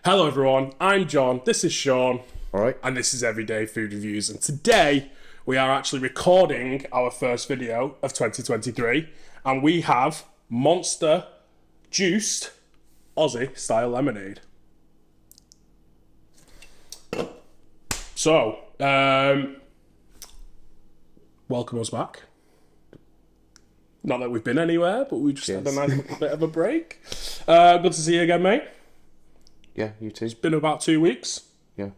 Hello everyone, I'm John, this is Sean, Alright. and this is Everyday Food Reviews, and today we are actually recording our first video of 2023, and we have Monster Juiced Aussie Style Lemonade. So, welcome us back. Not that we've been anywhere, but we just had a nice little bit of a break. Good to see you again, mate. Yeah, you too. Been about 2 weeks. Yeah.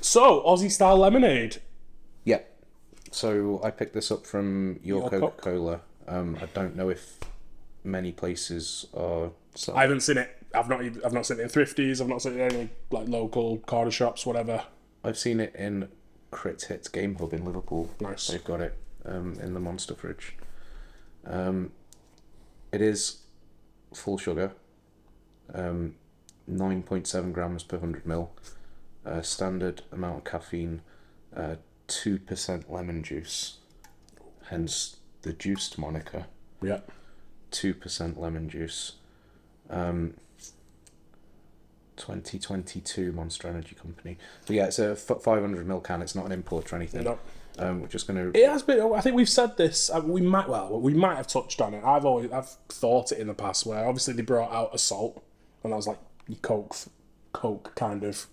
So, Aussie Style Lemonade. Yeah. So I picked this up from your Coca-Cola. I don't know if many places are. I haven't seen it. I've not seen it in Thrifties. I've not seen it in any like local corner shops, whatever. I've seen it in Crit Hits Game Hub in Liverpool. Nice. They've got it in the Monster fridge. It is full sugar, 9.7 grams per 100 ml. Standard amount of caffeine, 2% lemon juice, hence the juiced moniker. Yeah. 2% lemon juice. 2022 Monster Energy Company. But yeah, it's a 500 ml can. It's not an import or anything. No. We're just going to. It has been. I think we've said this. We might have touched on it. I've thought it in the past where obviously they brought out Assault, and that was like your Coke kind of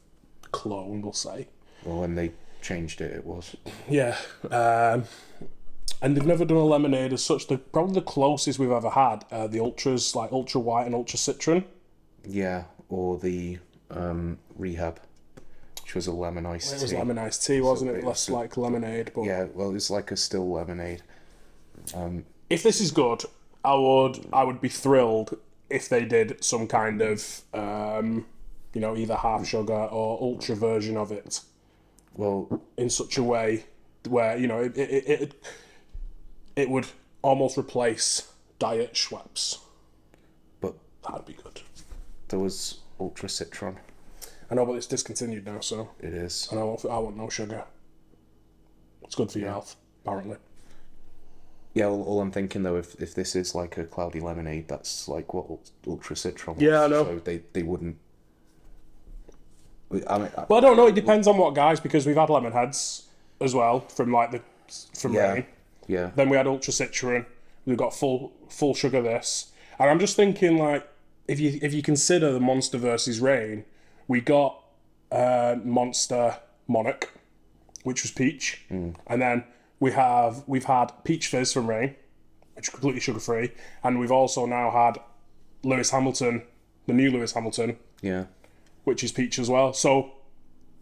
clone, we'll say. Well, when they changed it, it was. Yeah. And they've never done a lemonade as such. Probably the closest we've ever had the ultras, like Ultra White and Ultra Citron. Yeah, or the Rehab, which was a lemon iced tea. It was lemon iced tea, wasn't it? Less like lemonade, but yeah. Well, it's like a still lemonade. If this is good, I would be thrilled if they did some kind of either half sugar or ultra version of it. Well, in such a way where it would almost replace Diet Schweppes. but That'd be good. there was Ultra Citron. I know, but it's discontinued now, so It is. and I want no sugar. It's good for your health, apparently. Yeah, all I'm thinking though, if this is like a cloudy lemonade, that's like what Ultra Citron was. Yeah, I know. So they wouldn't. Well, I don't know. It depends on what guys, because we've had lemon heads as well from Rain. Yeah. Then we had Ultra Citron. We've got full sugar this, and I'm just thinking like if you consider the Monster versus Rain, we got Monster Monarch, which was peach, and then we've had Peach Fizz from Rain, which is completely sugar free, and we've also now had Lewis Hamilton, the new Lewis Hamilton, Yeah. which is peach as well. So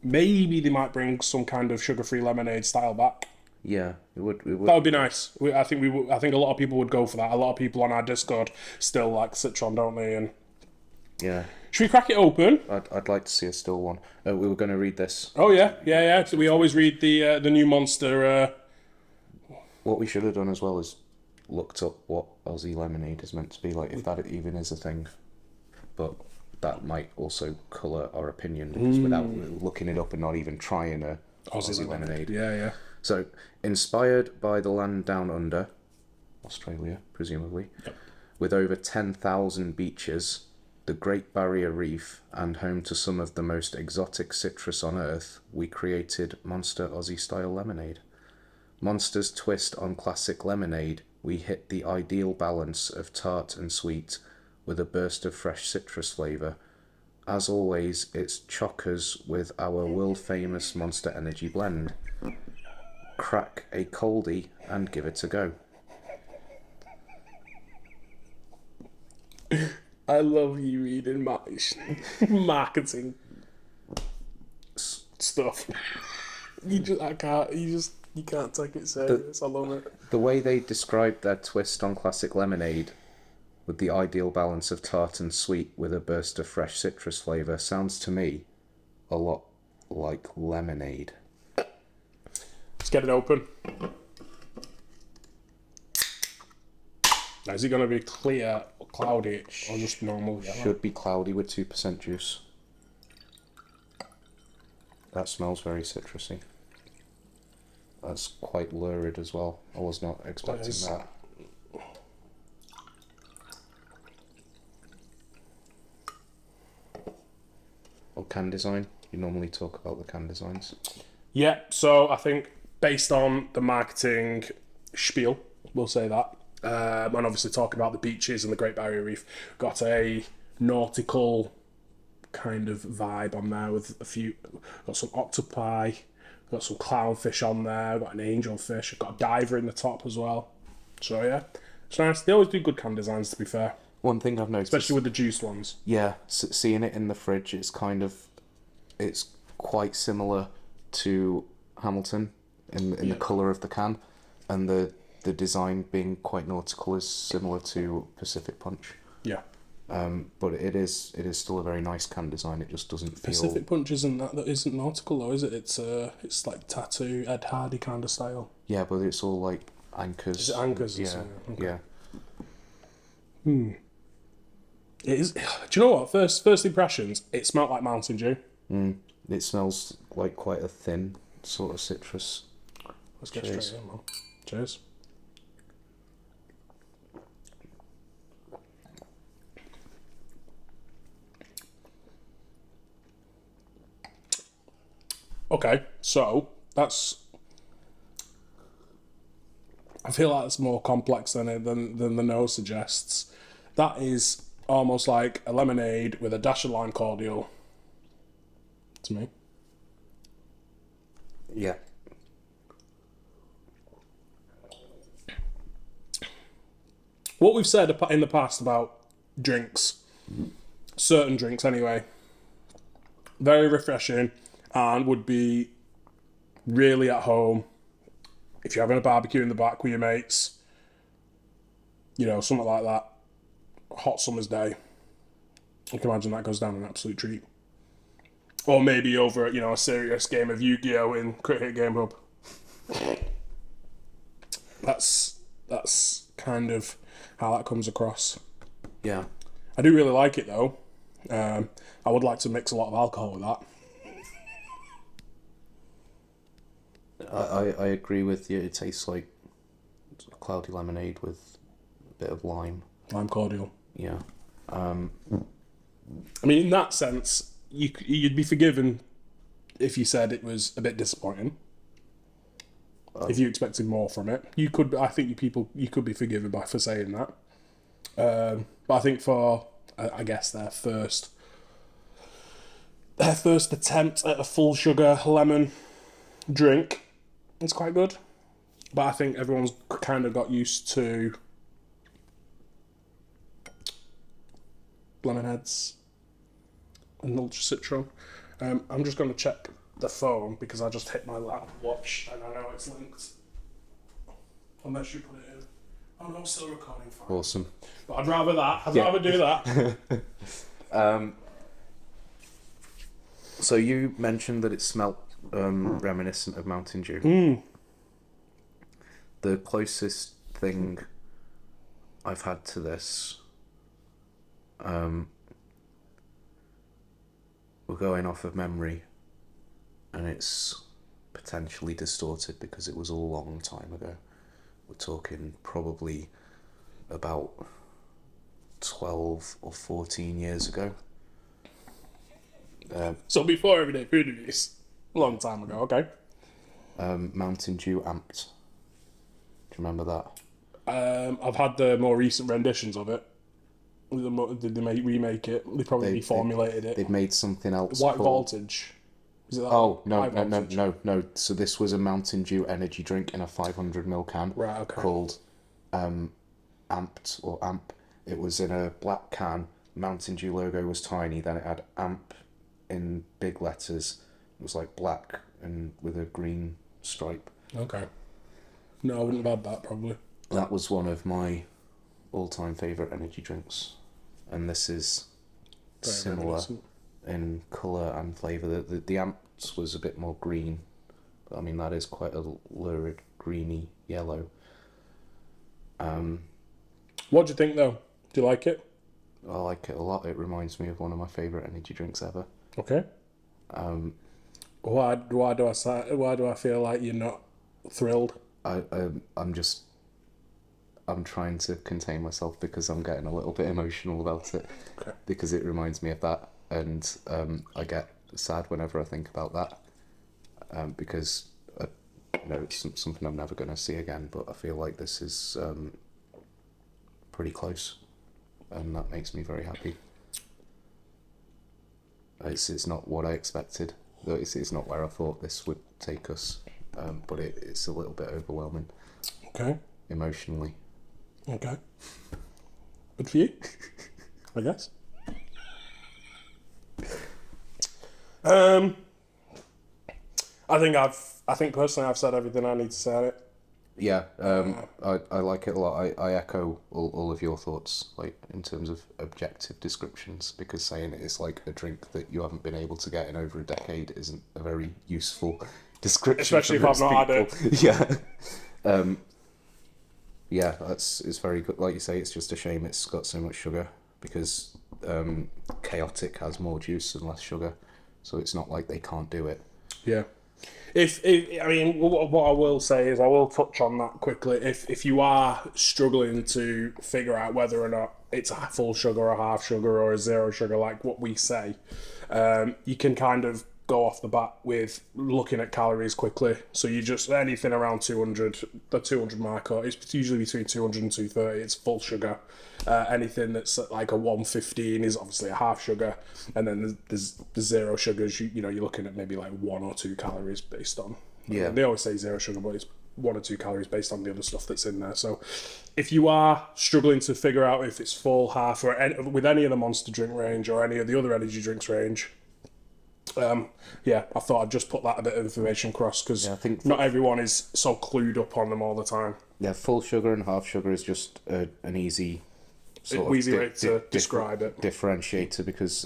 maybe they might bring some kind of sugar-free lemonade style back. Yeah, it would. That would be nice. I think a lot of people would go for that. A lot of people on our Discord still like Citron, don't they? And Yeah. should we crack it open? I'd like to see a still one. We were going to read this. Oh yeah. So we always read the new Monster. What we should have done as well is looked up what Aussie lemonade is meant to be like, if that even is a thing. But that might also colour our opinion, because without looking it up and not even trying a Aussie lemonade. Yeah. So, inspired by the land down under, Australia, presumably, with over 10,000 beaches, the Great Barrier Reef, and home to some of the most exotic citrus on Earth, we created Monster Aussie Style Lemonade. Monster's twist on classic lemonade, we hit the ideal balance of tart and sweet with a burst of fresh citrus flavour. As always, it's chockers with our world-famous Monster Energy blend. Crack a coldie and give it a go. I love you reading marketing stuff. You can't take it serious. I love it. The way they described their twist on classic lemonade with the ideal balance of tart and sweet with a burst of fresh citrus flavour sounds to me a lot like lemonade. Let's get it open. Now, is it going to be clear, cloudy, or just normal yellow? Should be cloudy with 2% juice. That smells very citrusy. That's quite lurid as well. I was not expecting that. can design. You normally talk about the can designs. Yeah, so I think based on the marketing spiel, we'll say that, and obviously talk about the beaches and the Great Barrier Reef, got a nautical kind of vibe on there with got some octopi, got some clownfish on there, got an angelfish, got a diver in the top as well. So yeah, it's nice. They always do good can designs, to be fair. One thing I've noticed, especially with the juiced ones. Yeah, seeing it in the fridge, it's quite similar to Hamilton in the colour of the can, and the design being quite nautical is similar to Pacific Punch. Yeah. But it is still a very nice can design. It just doesn't feel... Pacific Punch isn't nautical though, is it? It's like tattoo Ed Hardy kind of style. Yeah, but it's all like anchors. Is it anchors? Yeah, okay. Yeah. It is. Do you know what? First impressions, it smelled like Mountain Dew. It smells like quite a thin sort of citrus. Let's get straight in, man. Cheers. Okay, so that's... I feel like it's more complex than the nose suggests. That is almost like a lemonade with a dash of lime cordial. To me. Yeah. What we've said in the past about drinks, certain drinks anyway, very refreshing and would be really at home if you're having a barbecue in the back with your mates, you know, something like that. Hot summer's day. I can imagine that goes down an absolute treat. Or maybe over, you know, a serious game of Yu-Gi-Oh! In Cricket Game Hub. That's kind of how that comes across. Yeah. I do really like it though. I would like to mix a lot of alcohol with that. I agree with you. It tastes like a cloudy lemonade with a bit of lime. Lime cordial. Yeah. I mean, in that sense, you'd be forgiven if you said it was a bit disappointing. If you expected more from it, you could. I think you could be forgiven for saying that. But I think for I guess their first attempt at a full sugar lemon drink, it's quite good. But I think everyone's kind of got used to Lemonheads and Ultra Citron. I'm just going to check the phone because I just hit my watch and I know it's linked. Unless you put it in. Oh no, still recording. Fine. Awesome. But I'd rather that. I'd rather do that. So you mentioned that it smelt reminiscent of Mountain Dew. The closest thing I've had to this, we're going off of memory, and it's potentially distorted because it was a long time ago. We're talking probably about 12 or 14 years ago. So before Everyday Food Reviews, a long time ago, okay. Mountain Dew Amped. Do you remember that? I've had the more recent renditions of it. Did they remake it? They probably reformulated it. They've made something else. White Voltage. Is it that? Oh, no. So this was a Mountain Dew energy drink in a 500ml can. Right, okay. Called Amped or Amp. It was in a black can. Mountain Dew logo was tiny. Then it had Amp in big letters. It was like black and with a green stripe. Okay. No, I wouldn't have had that probably. That was one of my all-time favourite energy drinks. And this is very similar in colour and flavour. The Amps was a bit more green. But I mean, that is quite a lurid greeny yellow. What do you think though? Do you like it? I like it a lot. It reminds me of one of my favourite energy drinks ever. Okay. Why do I feel like you're not thrilled? I'm trying to contain myself because I'm getting a little bit emotional about it. Okay. Because it reminds me of that, and I get sad whenever I think about that, because it's something I'm never going to see again. But I feel like this is pretty close, and that makes me very happy. It's not what I expected. It's not where I thought this would take us, but it's a little bit overwhelming. Okay. Emotionally. Okay. Good for you, I guess. I think personally I've said everything I need to say on it. Yeah, I like it a lot. I echo all of your thoughts, like in terms of objective descriptions, because saying it's like a drink that you haven't been able to get in over a decade isn't a very useful description. Especially if I've not had it. Yeah. Yeah, it's very good. Like you say, it's just a shame it's got so much sugar, because Chaotic has more juice and less sugar, so it's not like they can't do it. Yeah. I mean, what I will say is I will touch on that quickly. If you are struggling to figure out whether or not it's a full sugar, a half sugar, or a zero sugar, like what we say, you can kind of go off the bat with looking at calories quickly. So you just, anything around 200, the 200 marker, it's usually between 200 and 230, it's full sugar. Anything that's like a 115 is obviously a half sugar, and then there's the zero sugars. You're looking at maybe like 1 or 2 calories based on. Yeah. They always say zero sugar, but it's 1 or 2 calories based on the other stuff that's in there. So if you are struggling to figure out if it's full, half, or with any of the Monster drink range or any of the other energy drinks range, I thought I'd just put that a bit of information across, because I think not everyone is so clued up on them all the time. Yeah, full sugar and half sugar is just an easy way to describe it. Differentiator, because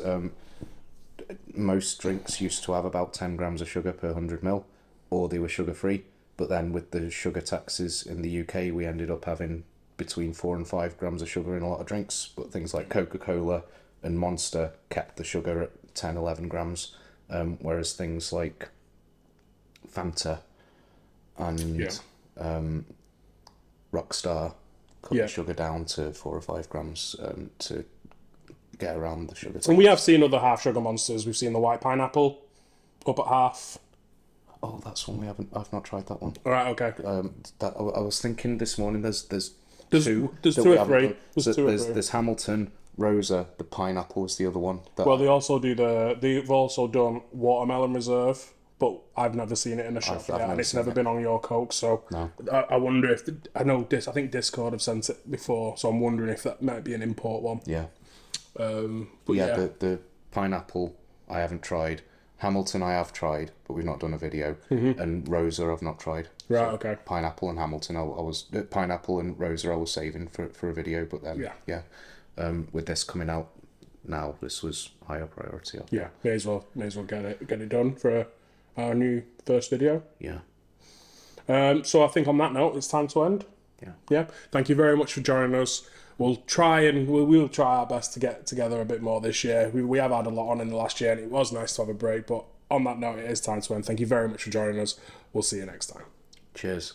most drinks used to have about 10 grams of sugar per 100 ml, or they were sugar free. But then with the sugar taxes in the UK, we ended up having between 4 and 5 grams of sugar in a lot of drinks. But things like Coca-Cola and Monster kept the sugar at 10, 11 grams, whereas things like Fanta and Rockstar cut the sugar down to 4 or 5 grams to get around the sugar tax. And we have seen other half sugar Monsters. We've seen the white pineapple up at half. Oh, that's one I've not tried that one. All right, okay. I was thinking this morning. There's two. There's 2 or 3. There's Hamilton, Rosa. The pineapple is the other one. They also do they've also done Watermelon Reserve, but I've never seen it in a shop yet, and it's never been on your Coke. So no. I wonder if I think Discord have sent it before, so I'm wondering if that might be an import one. Yeah. But the pineapple I haven't tried. Hamilton I have tried, but we've not done a video. Mm-hmm. And Rosa I've not tried. Right, okay. Pineapple and Hamilton, I was pineapple and Rosa I was saving for a video, but then with this coming out now, this was higher priority. Yeah, may as well get it done for our new first video. Yeah. So I think on that note, it's time to end. Yeah. Yeah. Thank you very much for joining us. We'll try our best to get together a bit more this year. We have had a lot on in the last year, and it was nice to have a break. But on that note, it is time to end. Thank you very much for joining us. We'll see you next time. Cheers.